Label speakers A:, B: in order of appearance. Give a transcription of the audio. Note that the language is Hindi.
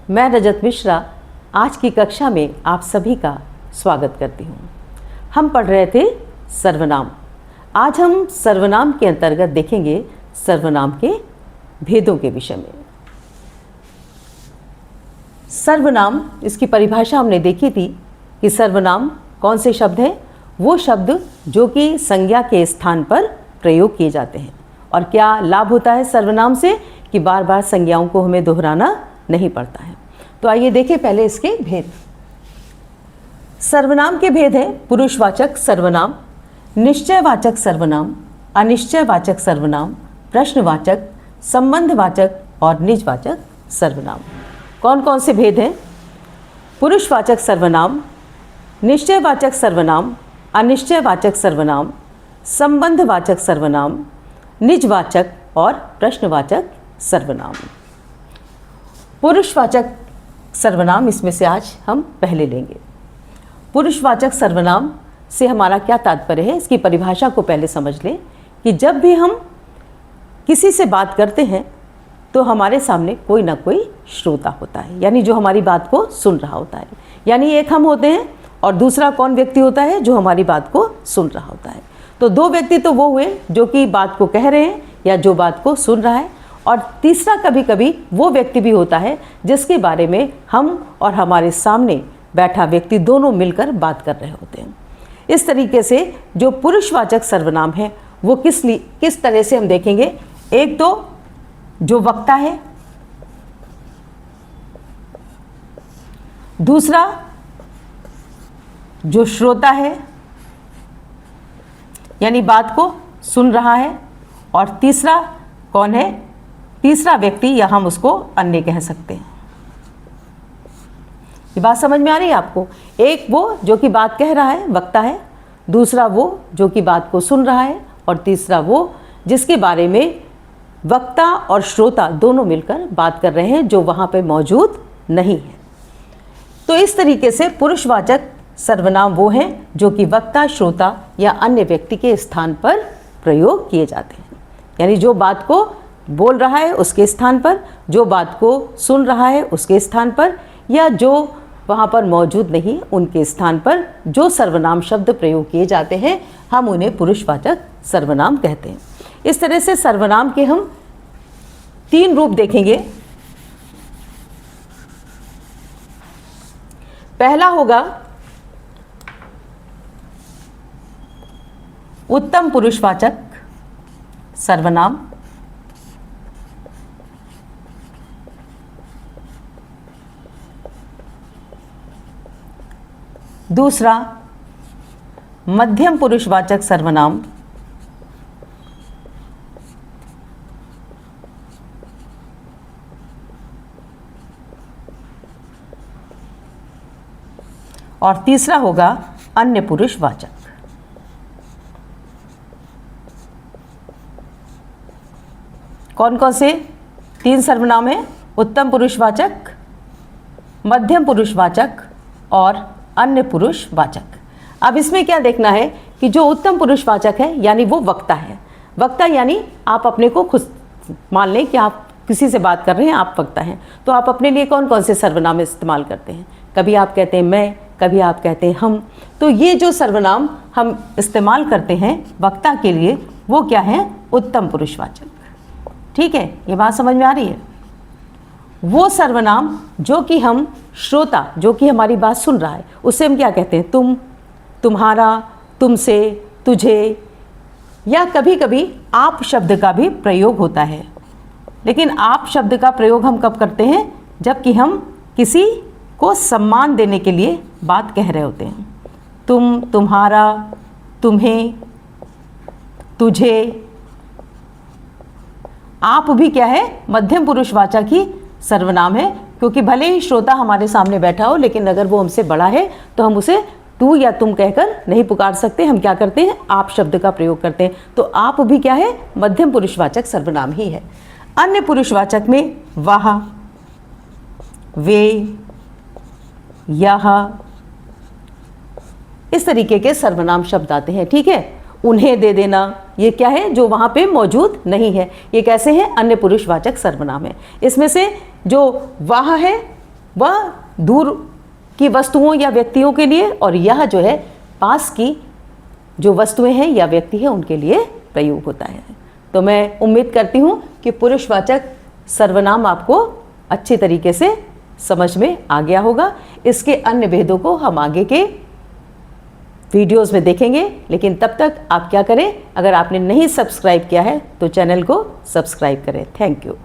A: मैं रजत मिश्रा आज की कक्षा में आप सभी का स्वागत करती हूँ। हम पढ़ रहे थे सर्वनाम। आज हम सर्वनाम के अंतर्गत देखेंगे सर्वनाम के भेदों के विषय में। सर्वनाम, इसकी परिभाषा हमने देखी थी कि सर्वनाम कौन से शब्द हैं? वो शब्द जो कि संज्ञा के स्थान पर प्रयोग किए जाते हैं। और क्या लाभ होता है सर्वनाम से कि बार बार संज्ञाओं को हमें दोहराना नहीं पड़ता है। तो आइए देखें पहले इसके भेद। सर्वनाम के भेद हैं पुरुषवाचक सर्वनाम, निश्चयवाचक सर्वनाम, अनिश्चयवाचक सर्वनाम, प्रश्नवाचक, संबंधवाचक और निजवाचक सर्वनाम। कौन कौन से भेद हैं? पुरुषवाचक सर्वनाम, निश्चयवाचक सर्वनाम, अनिश्चयवाचक सर्वनाम, संबंधवाचक सर्वनाम, निजवाचक और प्रश्नवाचक सर्वनाम। पुरुषवाचक सर्वनाम, इसमें से आज हम पहले लेंगे। पुरुषवाचक सर्वनाम से हमारा क्या तात्पर्य है, इसकी परिभाषा को पहले समझ लें कि जब भी हम किसी से बात करते हैं तो हमारे सामने कोई ना कोई श्रोता होता है, यानी जो हमारी बात को सुन रहा होता है। यानी एक हम होते हैं और दूसरा कौन व्यक्ति होता है जो हमारी बात को सुन रहा होता है। तो दो व्यक्ति तो वो हुए जो कि बात को कह रहे हैं या जो बात को सुन रहा है, और तीसरा कभी कभी वो व्यक्ति भी होता है जिसके बारे में हम और हमारे सामने बैठा व्यक्ति दोनों मिलकर बात कर रहे होते हैं। इस तरीके से जो पुरुषवाचक सर्वनाम है वो किस तरह से हम देखेंगे। एक तो जो वक्ता है, दूसरा जो श्रोता है यानी बात को सुन रहा है, और तीसरा कौन है? तीसरा व्यक्ति, या हम उसको अन्य कह सकते हैं। ये बात समझ में आ रही है आपको? एक वो जो कि बात कह रहा है, वक्ता है, दूसरा वो जो कि बात को सुन रहा है, और तीसरा वो जिसके बारे में वक्ता और श्रोता दोनों मिलकर बात कर रहे हैं जो वहाँ पे मौजूद नहीं है। तो इस तरीके से पुरुषवाचक सर्वनाम वो हैं जो कि वक्ता, श्रोता या अन्य व्यक्ति के स्थान पर प्रयोग किए जाते हैं। यानी जो बात को बोल रहा है उसके स्थान पर, जो बात को सुन रहा है उसके स्थान पर, या जो वहाँ पर मौजूद नहीं उनके स्थान पर जो सर्वनाम शब्द प्रयोग किए जाते हैं हम उन्हें पुरुषवाचक सर्वनाम कहते हैं। इस तरह से सर्वनाम के हम तीन रूप देखेंगे। पहला होगा उत्तम पुरुषवाचक सर्वनाम, दूसरा मध्यम पुरुषवाचक सर्वनाम, और तीसरा होगा अन्य पुरुषवाचक। कौन कौन से तीन सर्वनाम हैं? उत्तम पुरुषवाचक, मध्यम पुरुषवाचक और अन्य पुरुषवाचक। अब इसमें क्या देखना है कि जो उत्तम पुरुषवाचक है यानी वो वक्ता है। वक्ता यानी आप अपने को खुद मान लें कि आप किसी से बात कर रहे हैं, आप वक्ता हैं, तो आप अपने लिए कौन कौन से सर्वनाम इस्तेमाल करते हैं? कभी आप कहते हैं मैं, कभी आप कहते हैं हम। तो ये जो सर्वनाम हम इस्तेमाल करते हैं वक्ता के लिए वो क्या है? उत्तम पुरुषवाचक। ठीक है, ये बात समझ में आ रही है? वो सर्वनाम जो कि हम श्रोता, जो कि हमारी बात सुन रहा है, उससे हम क्या कहते हैं? तुम, तुम्हारा, तुमसे, तुझे, या कभी कभी आप शब्द का भी प्रयोग होता है। लेकिन आप शब्द का प्रयोग हम कब करते हैं? जबकि हम किसी को सम्मान देने के लिए बात कह रहे होते हैं। तुम, तुम्हारा, तुम्हें, तुझे। आप भी क्या है? मध्यम पुरुषवाचक ही सर्वनाम है, क्योंकि भले ही श्रोता हमारे सामने बैठा हो लेकिन अगर वो हमसे बड़ा है तो हम उसे तू या तुम कहकर नहीं पुकार सकते। हम क्या करते हैं? आप शब्द का प्रयोग करते हैं। तो आप भी क्या है? मध्यम पुरुषवाचक सर्वनाम ही है। अन्य पुरुषवाचक में वह, वे, यह, इस तरीके के सर्वनाम शब्द आते हैं। ठीक है, उन्हें दे देना, ये क्या है? जो वहाँ पे मौजूद नहीं है। ये कैसे हैं? अन्य पुरुषवाचक सर्वनाम है। इसमें से जो वह है वह दूर की वस्तुओं या व्यक्तियों के लिए, और यह जो है पास की जो वस्तुएं हैं या व्यक्ति है उनके लिए प्रयोग होता है। तो मैं उम्मीद करती हूँ कि पुरुषवाचक सर्वनाम आपको अच्छे तरीके से समझ में आ गया होगा। इसके अन्य भेदों को हम आगे के वीडियोस में देखेंगे, लेकिन तब तक आप क्या करें, अगर आपने नहीं सब्सक्राइब किया है तो चैनल को सब्सक्राइब करें। Thank you.